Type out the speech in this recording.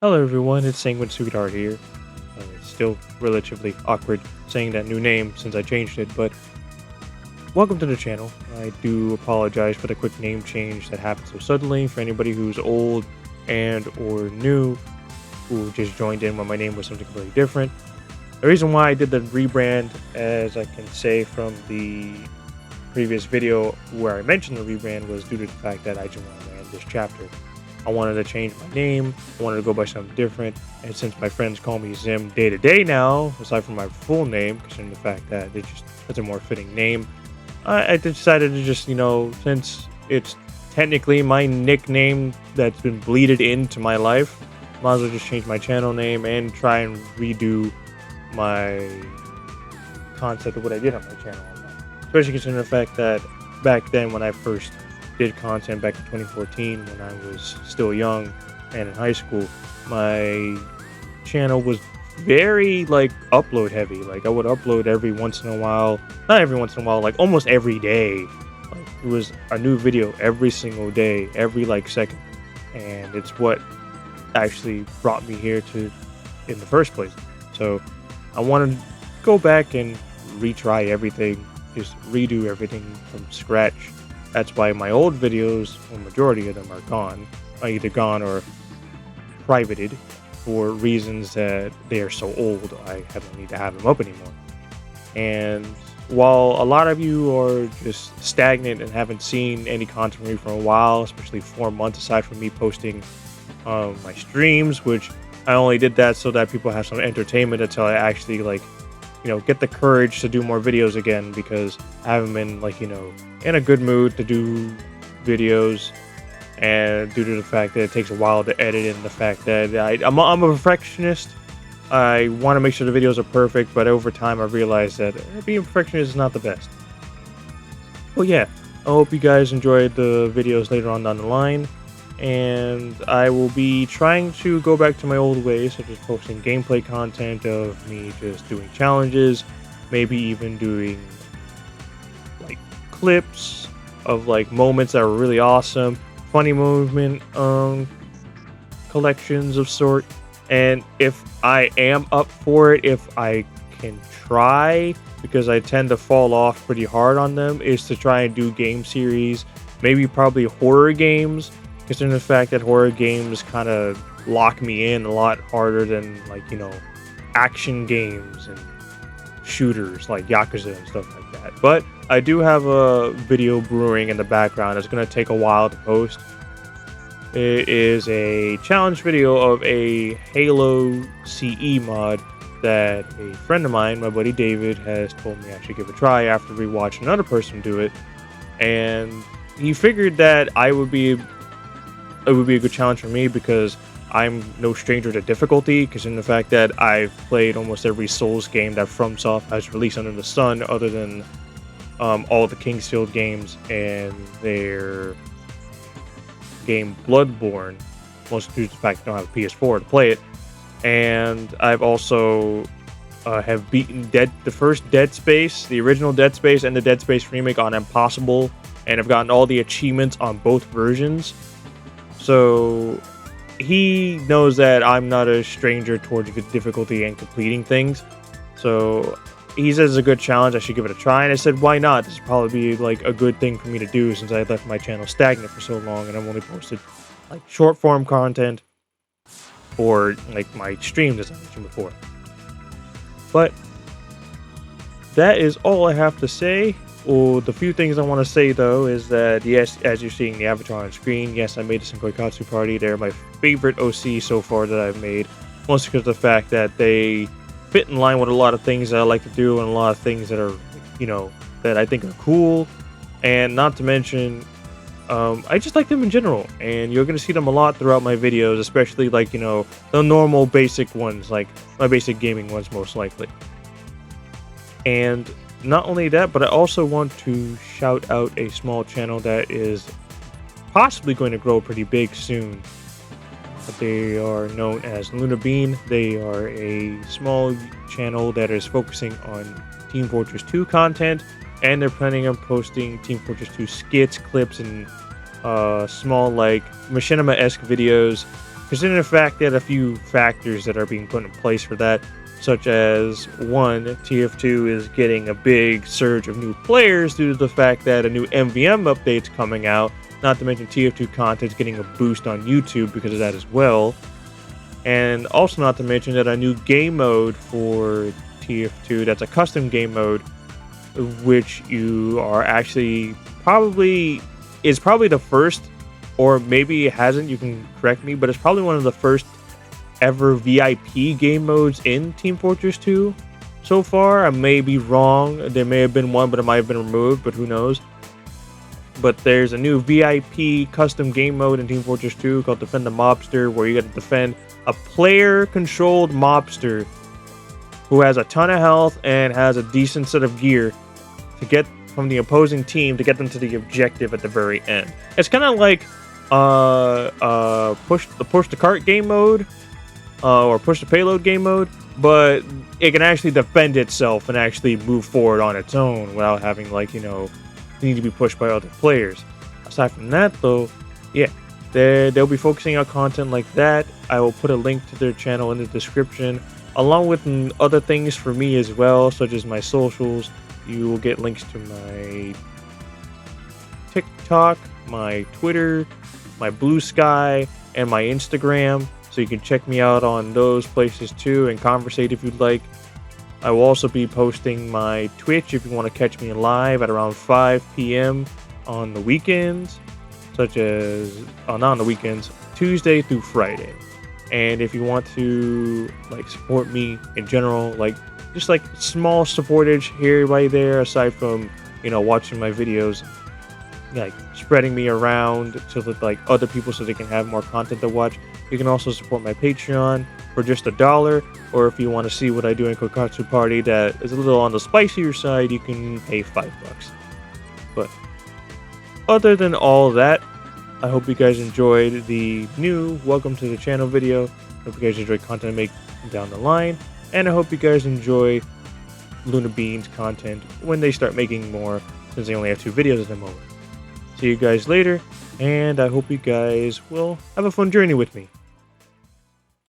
Hello everyone, it's Sanguine Sweetheart here. It's still relatively awkward saying that new name since I changed it, but welcome to the channel. I do apologize for the quick name change that happened so suddenly for anybody who's old and or new who just joined in when my name was something completely different. The reason why I did the rebrand, as I can say from the previous video where I mentioned the rebrand, was due to the fact that I just wanted to end this chapter. I wanted to change my name. I wanted to go by something different. And since my friends call me Zim day to day now, aside from my full name, considering the fact that it's a more fitting name, I decided to just, since it's technically my nickname that's been bleeded into my life, might as well just change my channel name and try and redo my concept of what I did on my channel. Especially considering the fact that back then when I first did content back in 2014 when I was still young and in high school, my channel was very like upload heavy. Like I would upload every once in a while, not every once in a while, like almost every day. Like it was a new video every single day, every like second. And it's what actually brought me here to in the first place. So I want to go back and retry everything, just redo everything from scratch. That's why my old videos, the majority of them are gone, are either gone or privated for reasons that they are so old I don't need to have them up anymore. And while a lot of you are just stagnant and haven't seen any content from me for a while, especially 4 months aside from me posting my streams, which I only did that so that people have some entertainment until I actually get the courage to do more videos again, because I haven't been in a good mood to do videos, and due to the fact that it takes a while to edit and the fact that I'm a perfectionist. I want to make sure the videos are perfect, but over time I realized that being a perfectionist is not the best. Well, yeah, I hope you guys enjoyed the videos later on down the line, and I will be trying to go back to my old ways, such as posting gameplay content of me just doing challenges, maybe even doing like clips of like moments that were really awesome, funny movement collections of sort. And if I am up for it, if I can try, because I tend to fall off pretty hard on them, is to try and do game series, maybe probably horror games, considering the fact that horror games kind of lock me in a lot harder than action games and shooters like Yakuza and stuff like that. But I do have a video brewing in the background. It's going to take a while to post. It is a challenge video of a Halo CE mod that a friend of mine, my buddy David, has told me I should give a try after we watched another person do it. And he figured that it would be a good challenge for me, because I'm no stranger to difficulty, because in the fact that I've played almost every Souls game that FromSoft has released under the sun, other than all the Kingsfield games and their game Bloodborne, mostly due to the fact I don't have a PS4 to play it. And I've also have beaten the first Dead Space, the original Dead Space, and the Dead Space remake on Impossible, and I've gotten all the achievements on both versions. So he knows that I'm not a stranger towards difficulty and completing things. So he says it's a good challenge, I should give it a try. And I said, why not? This would probably be like a good thing for me to do, since I left my channel stagnant for so long and I've only posted like short form content or like my streams, as I mentioned before. But that is all I have to say. Well, the few things I want to say though is that, yes, as you're seeing the avatar on screen, yes, I made this in Goikatsu Party. They're my favorite OC so far that I've made, mostly because of the fact that they fit in line with a lot of things that I like to do, and a lot of things that are, that I think are cool. And not to mention, I just like them in general, and you're going to see them a lot throughout my videos, especially like, the normal basic ones, like my basic gaming ones most likely. And not only that, but I also want to shout out a small channel that is possibly going to grow pretty big soon. They are known as Luna Bean. They are a small channel that is focusing on Team Fortress 2 content, and they're planning on posting Team Fortress 2 skits, clips, and small like machinima-esque videos Considering the fact that a few factors that are being put in place for that, such as one, TF2 is getting a big surge of new players due to the fact that a new MVM update's coming out, not to mention TF2 content's getting a boost on YouTube because of that as well. And also not to mention that a new game mode for TF2, that's a custom game mode, which you are actually probably the first, or maybe it hasn't, you can correct me, but it's probably one of the first ever VIP game modes in Team Fortress 2 so far. I may be wrong, there may have been one, but it might have been removed, but who knows. But there's a new VIP custom game mode in Team Fortress 2 called Defend the Mobster, where you get to defend a player-controlled mobster who has a ton of health and has a decent set of gear to get from the opposing team to get them to the objective at the very end. It's kind of like push the cart game mode, or push the payload game mode, but it can actually defend itself and actually move forward on its own without having, like, you know, need to be pushed by other players. Aside from that, though, yeah, they'll be focusing on content like that. I will put a link to their channel in the description, along with other things for me as well, such as my socials. You will get links to my TikTok, my Twitter, my Blue Sky, and my Instagram, so you can check me out on those places too and conversate if you'd like. I will also be posting my Twitch if you want to catch me live at around 5 p.m. on the weekends, such as not on the weekends, Tuesday through Friday. And if you want to, like, support me in general, like just like small supportage here, right there, aside from, you know, watching my videos, like spreading me around so that, like, other people, so they can have more content to watch. You can also support my Patreon for just $1, or if you want to see what I do in Kokatsu Party that is a little on the spicier side, you can pay $5. But other than all that, I hope you guys enjoyed the new welcome to the channel video. I hope you guys enjoy content I make down the line, and I hope you guys enjoy Luna Beans content when they start making more, since they only have 2 videos at the moment. See you guys later, and I hope you guys will have a fun journey with me.